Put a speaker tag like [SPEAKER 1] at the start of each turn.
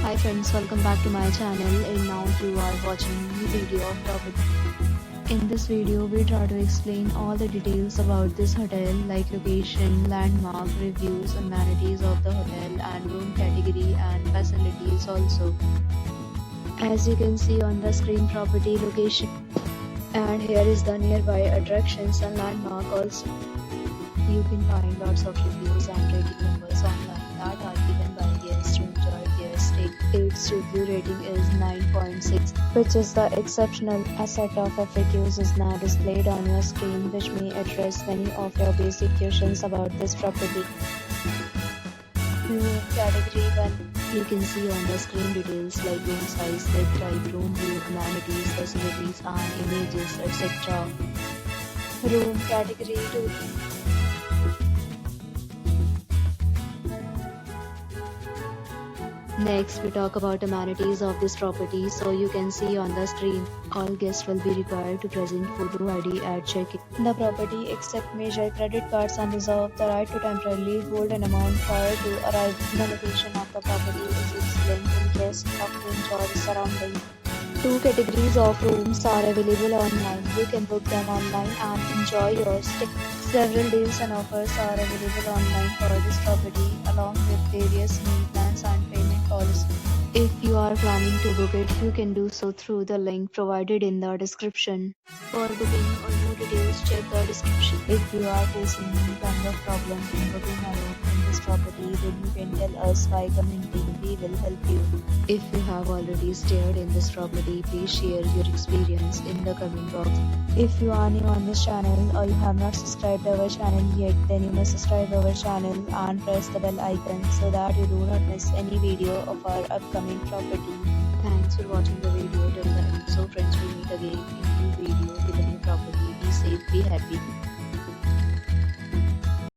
[SPEAKER 1] Hi friends, welcome back to my channel, and now you are watching new video of property. In this video, we try to explain all the details about this hotel like location, landmark, reviews, amenities of the hotel and room category and facilities also. As you can see on the screen, property location, and here is the nearby attractions and landmark also. You can find lots of reviews and rating numbers online that are given by guests to enjoy their stay. Its review rating is 9.6, which is the exceptional. A set of FAQs is now displayed on your screen, which may address many of your basic questions about this property. Room category 1. You can see on the screen details like room size, bed type, room view, amenities, facilities and images, etc. Room category 2. Next, we talk about amenities of this property. So you can see on the screen, all guests will be required to present photo ID at check-in. The property accepts major credit cards and reserve the right to temporarily hold an amount prior to arrival. The location of the property is excellent and guests love to enjoy the surroundings. Two categories of rooms are available online. You can book them online and enjoy your stay. Several deals and offers are available online for this property, along with various meal plans and payment policies. If you are planning to book it, you can do so through the link provided in the description. For booking or more details, check the description. If you are facing any kind of problem in booking a room in this property, then you can tell us by commenting. We will help you. If you have already stayed in this property, please share your experience in the comment box. If you are new on this channel or you have not subscribed our channel yet, then you must subscribe our channel and press the bell icon so that you do not miss any video of our upcoming property. Thanks for watching the video till the end. So friends, we meet again in new video with a new property. Be safe, be happy.